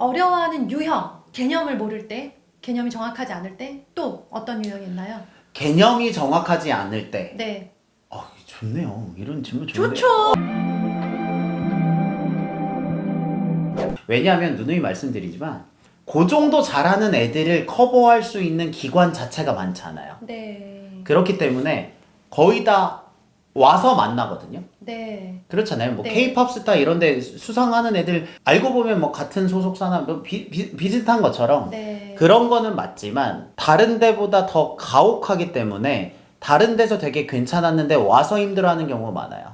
어려워하는 유형, 개념을 모를 때, 개념이 정확하지 않을 때, 또 어떤 유형이 있나요? 개념이 정확하지 않을 때. 네. 좋네요. 이런 질문 좋네요. 좋죠. 왜냐하면 누누이 말씀드리지만 그 정도 잘하는 애들을 커버할 수 있는 기관 자체가 많지 않아요. 네. 그렇기 때문에 거의 다 와서 만나거든요. 네. 그렇잖아요. 뭐 네. K-팝 스타 이런 데 수상하는 애들 알고 보면 뭐 같은 소속사나 뭐 비슷한 것처럼 네. 그런 거는 맞지만 다른 데보다 더 가혹하기 때문에 다른 데서 되게 괜찮았는데 와서 힘들어하는 경우가 많아요.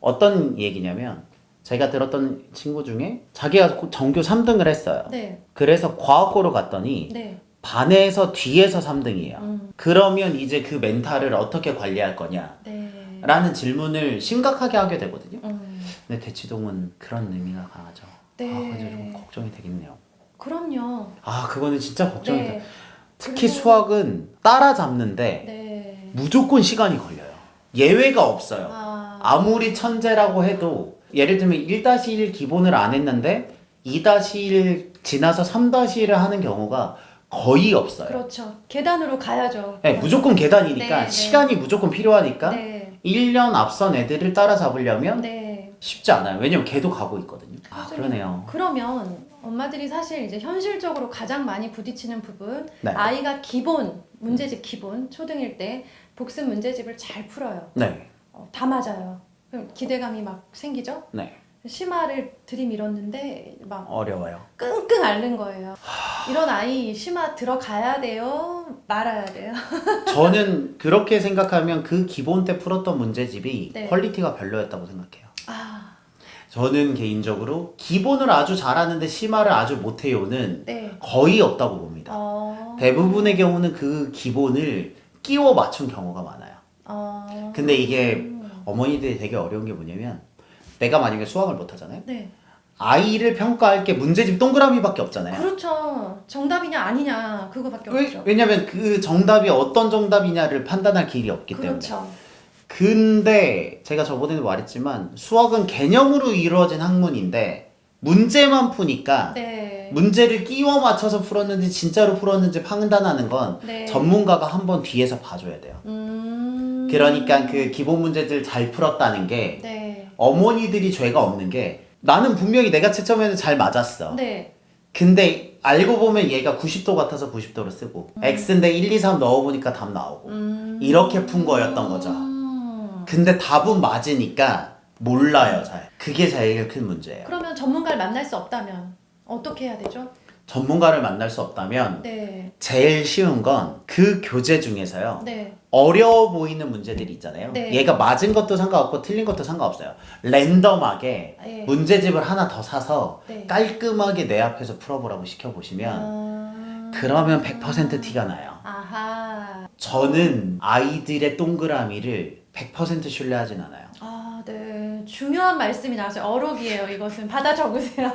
어떤 얘기냐면 제가 들었던 친구 중에 자기가 전교 3등을 했어요. 네. 그래서 과학고로 갔더니 네. 반에서 뒤에서 3등이에요. 그러면 이제 그 멘탈을 어떻게 관리할 거냐? 네. 라는 질문을 심각하게 하게 되거든요. 음. 근데 대치동은 그런 의미가 강하죠. 네. 그래서 좀 걱정이 되겠네요. 그럼요. 그거는 진짜 걱정이 네. 돼요. 특히 그리고- 수학은 따라잡는데 네. 무조건 시간이 걸려요. 예외가 없어요. 아. 아무리 천재라고 해도 예를 들면 1-1 기본을 안 했는데 2-1 지나서 3-1을 하는 경우가 거의 없어요. 그렇죠. 계단으로 가야죠. 네, 무조건 계단이니까 네, 네. 시간이 무조건 필요하니까 네. 1년 앞선 애들을 따라잡으려면 네. 쉽지 않아요. 왜냐면 걔도 가고 있거든요. 그러네요. 그러면 엄마들이 사실 이제 현실적으로 가장 많이 부딪히는 부분, 네. 아이가 기본 문제집 기본 초등일 때 복습 문제집을 잘 풀어요. 네. 다 맞아요. 그럼 기대감이 막 생기죠. 네. 심화를 들이밀었는데 막 어려워요. 끙끙 앓는 거예요. 이런 아이 심화 들어가야 돼요? 말아야 돼요? 저는 그렇게 생각하면 그 기본 때 풀었던 문제집이 네. 퀄리티가 별로였다고 생각해요. 아, 저는 개인적으로 기본을 아주 잘하는데 심화를 아주 못해요는 네. 거의 없다고 봅니다. 대부분의 경우는 그 기본을 끼워 맞춘 경우가 많아요. 근데 이게 어머니들이 되게 어려운 게 뭐냐면 내가 만약에 수학을 못하잖아요. 네. 아이를 평가할 게 문제집 동그라미밖에 없잖아요. 그렇죠. 정답이냐 아니냐 그거밖에 없죠. 왜냐면 그 정답이 어떤 정답이냐를 판단할 길이 없기 때문에. 그렇죠. 근데 제가 저번에도 말했지만 수학은 개념으로 이루어진 학문인데 문제만 푸니까 네. 문제를 끼워 맞춰서 풀었는지 진짜로 풀었는지 판단하는 건 네. 전문가가 한번 뒤에서 봐줘야 돼요. 그러니까 그 기본 문제들 잘 풀었다는 게 네. 어머니들이 죄가 없는 게 나는 분명히 내가 채점에는 잘 맞았어. 네. 근데 알고 보면 얘가 90도 같아서 90도로 쓰고 X인데 1, 2, 3 넣어보니까 답 나오고 이렇게 푼 거였던 거죠. 근데 답은 맞으니까 몰라요 잘. 그게 제일 큰 문제예요. 그러면 전문가를 만날 수 없다면 어떻게 해야 되죠? 전문가를 만날 수 없다면 네. 제일 쉬운 건 그 교재 중에서요. 네. 어려워 보이는 문제들이 있잖아요. 네. 얘가 맞은 것도 상관없고 틀린 것도 상관없어요. 랜덤하게 예. 문제집을 하나 더 사서 네. 깔끔하게 내 앞에서 풀어보라고 시켜보시면 그러면 100% 티가 나요. 아하. 저는 아이들의 동그라미를 100% 신뢰하진 않아요. 아, 네. 중요한 말씀이 나왔어요. 어록이에요. 이것은 받아 적으세요.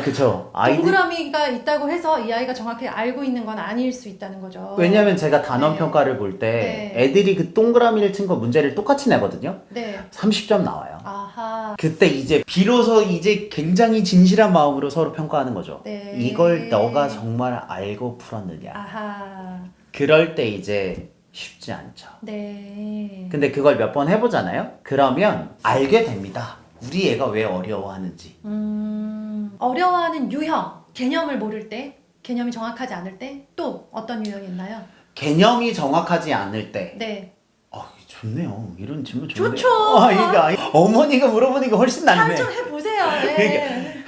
그쵸. 동그라미가 있다고 해서 이 아이가 정확히 알고 있는 건 아닐 수 있다는 거죠. 왜냐면 제가 단원 네. 평가를 볼 때 네. 애들이 그 동그라미를 친 거 문제를 똑같이 내거든요. 네. 30점 나와요. 아하. 그때 이제 비로소 이제 굉장히 진실한 마음으로 서로 평가하는 거죠. 네. 이걸 너가 정말 알고 풀었느냐. 아하. 그럴 때 이제 쉽지 않죠. 네. 근데 그걸 몇 번 해보잖아요? 그러면 알게 됩니다. 우리 애가 왜 어려워하는지. 어려워하는 유형, 개념을 모를 때, 개념이 정확하지 않을 때, 또 어떤 유형이 있나요? 개념이 정확하지 않을 때. 네. 좋네요. 이런 질문 좋네요. 좋죠. 어머니가 물어보니까 훨씬 낫네. 좀 해보세요. 네.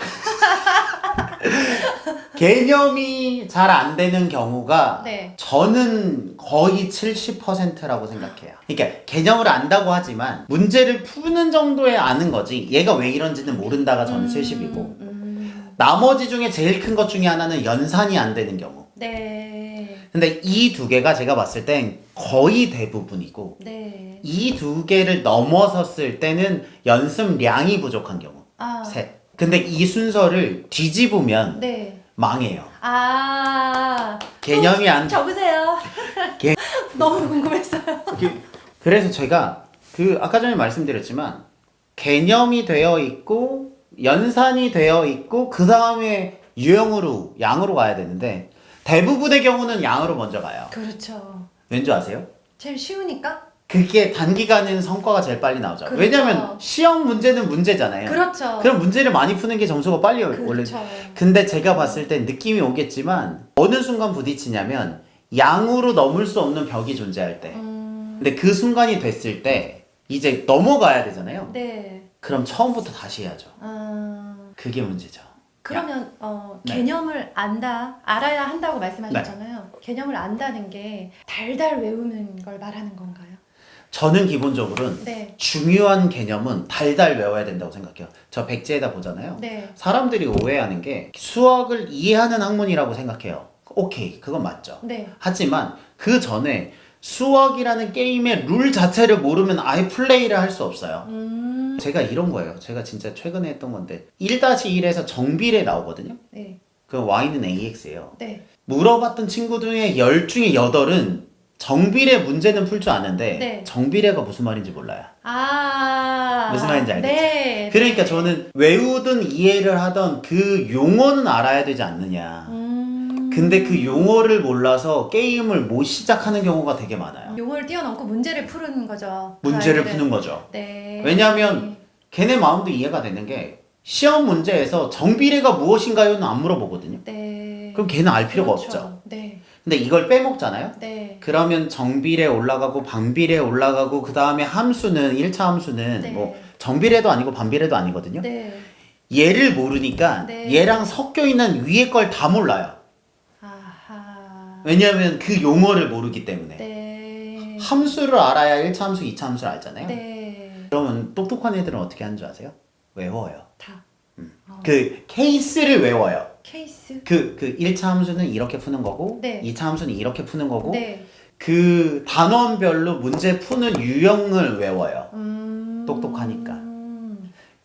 개념이 잘 안 되는 경우가 네. 저는 거의 70%라고 생각해요. 그러니까 개념을 안다고 하지만 문제를 푸는 정도의 아는 거지 얘가 왜 이런지는 모른다가 저는 70이고 나머지 중에 제일 큰 것 중에 하나는 연산이 안 되는 경우. 네. 근데 이 두 개가 제가 봤을 땐 거의 대부분이고 네. 이 두 개를 넘어섰을 때는 연습량이 부족한 경우. 셋. 근데 이 순서를 뒤집으면 네. 망해요. 개념이 안 적으세요. 너무 궁금했어요. 그래서 제가 아까 전에 말씀드렸지만 개념이 되어 있고 연산이 되어 있고 그 다음에 유형으로 양으로 가야 되는데 대부분의 경우는 양으로 먼저 가요. 그렇죠. 왠지 아세요? 제일 쉬우니까? 그게 단기간에는 성과가 제일 빨리 나오죠. 그렇죠. 왜냐면 시험 문제는 문제잖아요. 그렇죠. 그럼 문제를 많이 푸는 게 점수가 빨리 원래. 그렇죠. 근데 제가 봤을 땐 느낌이 오겠지만 어느 순간 부딪히냐면 양으로 넘을 수 없는 벽이 존재할 때. 근데 그 순간이 됐을 때 이제 넘어가야 되잖아요. 네. 그럼 처음부터 다시 해야죠. 아, 그게 문제죠. 그러면 네. 개념을 알아야 한다고 말씀하셨잖아요. 개념을 안다는 게 달달 외우는 걸 말하는 건가요? 저는 기본적으로는 네. 중요한 개념은 달달 외워야 된다고 생각해요. 저 백지에다 보잖아요. 네. 사람들이 오해하는 게 수학을 이해하는 학문이라고 생각해요. 오케이, 그건 맞죠. 네. 하지만 그 전에 수학이라는 게임의 룰 자체를 모르면 아예 플레이를 할 수 없어요. 제가 이런 거예요. 제가 진짜 최근에 했던 건데 1-1에서 정비례 나오거든요. 네. 그 y는 ax예요. 네. 물어봤던 친구 중에 10 중에 8은 정비례 문제는 풀 줄 아는데 네. 정비례가 무슨 말인지 몰라요. 아. 무슨 말인지 알겠죠? 네. 그러니까 네. 저는 외우든 이해를 하던 그 용어는 알아야 되지 않느냐. 근데 그 용어를 몰라서 게임을 못 시작하는 경우가 되게 많아요. 용어를 뛰어넘고 문제를 푸는 거죠. 그 문제를 아이들은. 푸는 거죠. 네. 왜냐하면 걔네 마음도 이해가 되는 게 시험 문제에서 정비례가 무엇인가요는 안 물어보거든요. 네. 그럼 걔는 알 필요가 그렇죠. 없죠. 네. 근데 이걸 빼먹잖아요. 네. 그러면 정비례 올라가고 반비례 올라가고 그 다음에 함수는 1차 함수는 네. 뭐 정비례도 아니고 반비례도 아니거든요. 네. 얘를 모르니까 네. 얘랑 섞여 있는 위에 걸 다 몰라요. 아하. 왜냐하면 그 용어를 모르기 때문에. 네. 함수를 알아야 1차 함수, 2차 함수를 알잖아요. 네. 그러면 똑똑한 애들은 어떻게 하는 줄 아세요? 외워요. 다. 그 케이스를 외워요. 케이스. 그 1차 함수는 이렇게 푸는 거고 네. 2차 함수는 이렇게 푸는 거고 네. 그 단원별로 문제 푸는 유형을 외워요. 음. 똑똑하니까.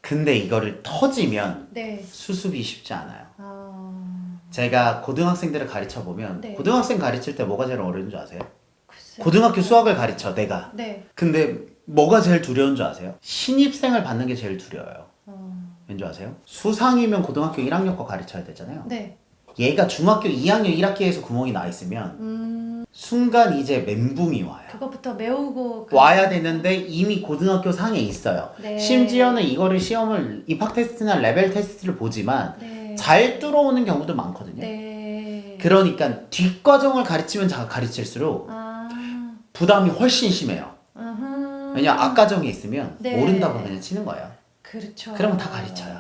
근데 이거를 터지면 네. 수습이 쉽지 않아요. 아. 제가 고등학생들을 가르쳐 보면 네. 고등학생 가르칠 때 뭐가 제일 어려운 줄 아세요? 글쎄요. 고등학교 수학을 가르쳐 내가. 네. 근데 뭐가 제일 두려운 줄 아세요? 신입생을 받는 게 제일 두려워요. 어. 왠지 아세요? 수상이면 고등학교 1학년 거 가르쳐야 되잖아요. 네. 얘가 중학교 2학년 1학기에서 구멍이 나 있으면 순간 이제 멘붕이 와요. 그것부터 메우고 와야 되는데 이미 고등학교 상에 있어요. 네. 심지어는 이거를 시험을 입학 테스트나 레벨 테스트를 보지만 네. 잘 뚫어오는 경우도 많거든요. 네. 그러니까 뒷과정을 가르치면 가르칠수록 아. 부담이 훨씬 심해요. 으흠. 왜냐 앞과정에 있으면 네. 모른다고 그냥 치는 거예요. 그렇죠. 그러면 다 가르쳐요.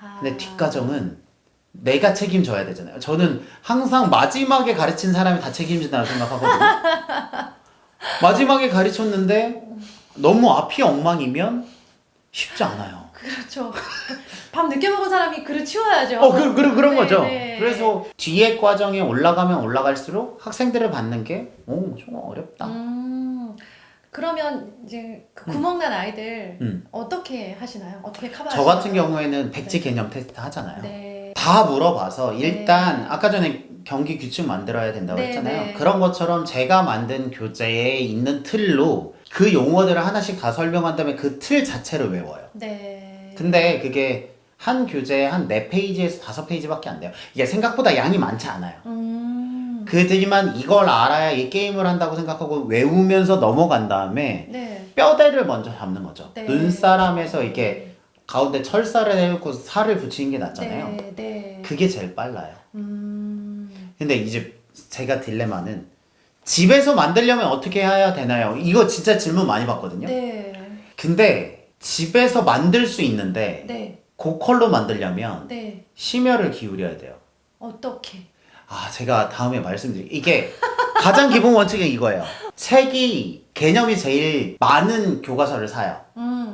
아하. 근데 뒷과정은 내가 책임져야 되잖아요. 저는 항상 마지막에 가르친 사람이 다 책임진다고 생각하거든요. 마지막에 가르쳤는데 너무 앞이 엉망이면 쉽지 않아요. 그렇죠. 밤 늦게 먹은 사람이 그릇 치워야죠. 그런 네, 거죠. 네. 그래서 뒤에 과정에 올라가면 올라갈수록 학생들을 받는 게 좀 어렵다. 그러면 이제 그 구멍난 아이들 음. 어떻게 하시나요? 어떻게 커버하시나요? 저 같은 경우에는 백지 개념 테스트 하잖아요. 네. 다 물어봐서 일단 아까 전에 경기 규칙 만들어야 된다고 네, 했잖아요. 네. 그런 것처럼 제가 만든 교재에 있는 틀로 그 용어들을 하나씩 다 설명한 다음에 그 틀 자체를 외워요. 네. 근데 그게 한 교재에 한 4페이지에서 5페이지밖에 안 돼요. 이게 생각보다 양이 많지 않아요. 그지만 이걸 알아야 이 게임을 한다고 생각하고 외우면서 넘어간 다음에 네. 뼈대를 먼저 잡는 거죠. 네. 눈사람에서 이렇게 가운데 철사를 해놓고 살을 붙이는 게 낫잖아요. 네. 네. 그게 제일 빨라요. 음. 근데 이제 제가 딜레마는 집에서 만들려면 어떻게 해야 되나요? 이거 진짜 질문 많이 받거든요. 네. 근데 집에서 만들 수 있는데 네. 고컬로 만들려면 네. 심혈을 기울여야 돼요. 어떻게? 제가 다음에 말씀드릴게요. 이게 가장 기본 원칙은 이거예요. 책이 개념이 제일 많은 교과서를 사요.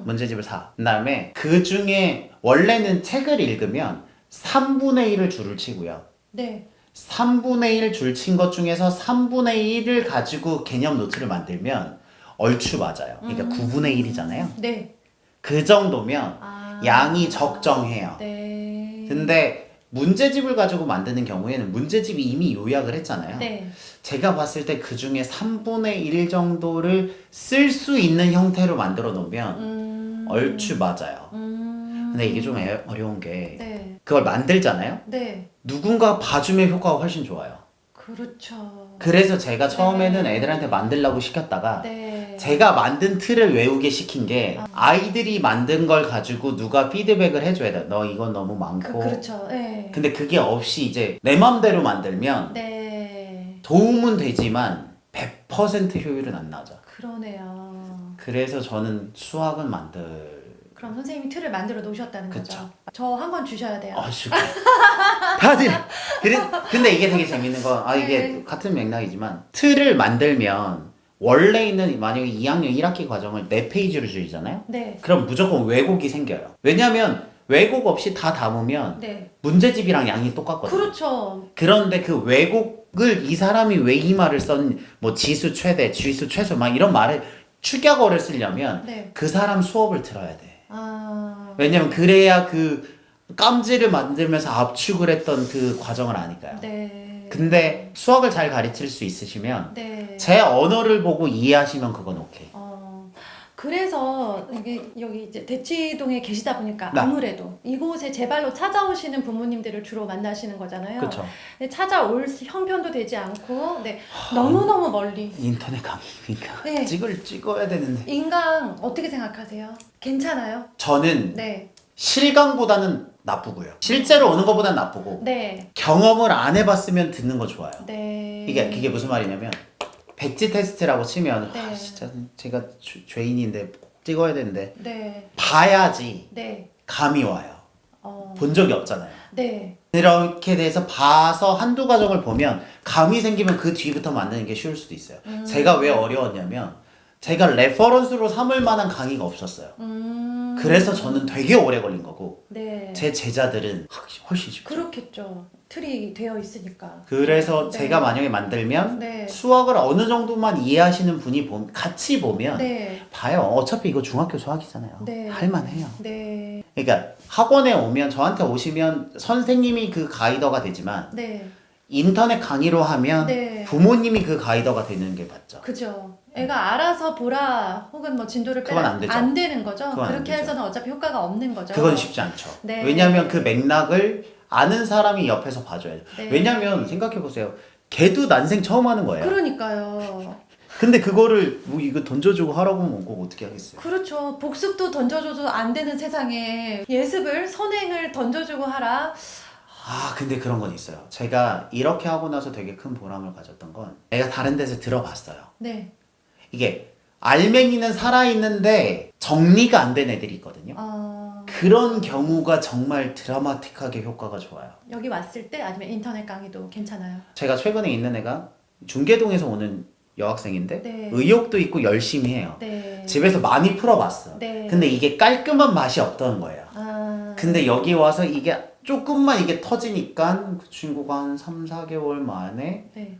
문제집을 사. 그 다음에 그 중에 원래는 책을 읽으면 3분의 1을 줄을 치고요. 네. 3분의 1 줄 친 것 중에서 3분의 1을 가지고 개념 노트를 만들면 얼추 맞아요. 그러니까 9분의 1이잖아요. 네. 그 정도면 양이 적정해요. 네. 근데 문제집을 가지고 만드는 경우에는 문제집이 이미 요약을 했잖아요. 네. 제가 봤을 때 그 중에 3분의 1 정도를 쓸 수 있는 형태로 만들어 놓으면 얼추 맞아요. 근데 이게 좀 어려운 게 네. 그걸 만들잖아요. 네. 누군가 봐주면 효과가 훨씬 좋아요. 그렇죠. 그래서 제가 처음에는 네. 애들한테 만들라고 시켰다가 네. 제가 만든 틀을 외우게 시킨 게 아이들이 만든 걸 가지고 누가 피드백을 해줘야 돼. 너 이건 너무 많고. 그렇죠. 네. 근데 그게 없이 이제 내 맘대로 만들면 네. 도움은 되지만 100% 효율은 안 나죠. 그러네요. 그래서 저는 수학은 그럼 선생님이 틀을 만들어 놓으셨다는 그쵸. 거죠? 저 한 권 주셔야 돼요. 아쉬워. 다들 근데 이게 되게 재밌는 건 이게 네. 같은 맥락이지만 틀을 만들면 원래 있는 만약에 2학년 1학기 과정을 4페이지로 줄이잖아요. 네. 그럼 무조건 왜곡이 생겨요. 왜냐면 왜곡 없이 다 담으면 네. 문제집이랑 양이 똑같거든요. 그렇죠. 그런데 그 왜곡을 이 사람이 왜 이 말을 썼, 뭐 지수 최대, 지수 최소 막 이런 말을 축약어를 쓰려면 네. 그 사람 수업을 들어야 돼. 왜냐면 그래야 그 깜지를 만들면서 압축을 했던 그 과정을 아니까요. 네. 근데 수학을 잘 가르칠 수 있으시면 네. 제 언어를 보고 이해하시면 그건 오케이. 그래서 이게 여기 이제 대치동에 계시다 보니까 네. 아무래도 이곳에 제 발로 찾아오시는 부모님들을 주로 만나시는 거잖아요. 그렇죠. 근데 찾아올 형편도 되지 않고, 네, 너무너무 멀리. 인터넷 강의니까 네. 찍어야 되는데. 인강 어떻게 생각하세요? 괜찮아요? 저는 네. 실강보다는 나쁘고요. 실제로 오는 것보다는 나쁘고 네. 경험을 안 해봤으면 듣는 거 좋아요. 네. 그게 무슨 말이냐면 백지 테스트라고 치면 네. 진짜 제가 죄인인데 꼭 찍어야 되는데 네. 봐야지 네. 감이 와요. 어. 본 적이 없잖아요. 네. 이렇게 돼서 봐서 한두 과정을 보면 감이 생기면 그 뒤부터 만드는 게 쉬울 수도 있어요. 제가 왜 어려웠냐면 제가 레퍼런스로 삼을 만한 강의가 없었어요. 그래서 저는 되게 오래 걸린 거고 네. 제 제자들은 훨씬 쉽죠. 그렇겠죠. 틀이 되어 있으니까. 그래서 네. 제가 만약에 만들면 네. 수학을 어느 정도만 이해하시는 분이 같이 보면 네. 봐요. 어차피 이거 중학교 수학이잖아요. 네. 할만해요. 네. 그러니까 학원에 오면 저한테 오시면 선생님이 그 가이더가 되지만 네. 인터넷 강의로 하면 네. 부모님이 그 가이더가 되는 게 맞죠. 그죠. 애가 알아서 보라 혹은 뭐 진도를 그건 빼라 안 되죠. 안 되는 거죠. 그건 안 그렇게 되죠. 해서는 어차피 효과가 없는 거죠. 그건 쉽지 않죠. 네. 왜냐하면 그 맥락을 아는 사람이 옆에서 봐줘야죠. 네. 왜냐하면 생각해보세요. 걔도 난생 처음 하는 거예요. 그러니까요. 근데 그거를 뭐 이거 던져주고 하라고 하면 그거 어떻게 하겠어요. 그렇죠. 복습도 던져줘도 안 되는 세상에 예습을 선행을 던져주고 하라. 근데 그런 건 있어요. 제가 이렇게 하고 나서 되게 큰 보람을 가졌던 건 내가 다른 데서 들어봤어요. 네. 이게 알맹이는 살아있는데 정리가 안 된 애들이 있거든요. 그런 경우가 정말 드라마틱하게 효과가 좋아요. 여기 왔을 때 아니면 인터넷 강의도 괜찮아요. 제가 최근에 있는 애가 중계동에서 오는 여학생인데 네. 의욕도 있고 열심히 해요. 네. 집에서 많이 풀어봤어. 네. 근데 이게 깔끔한 맛이 없던 거예요. 근데 여기 와서 이게 조금만 이게 터지니까 그 친구가 한 3, 4개월 만에 네.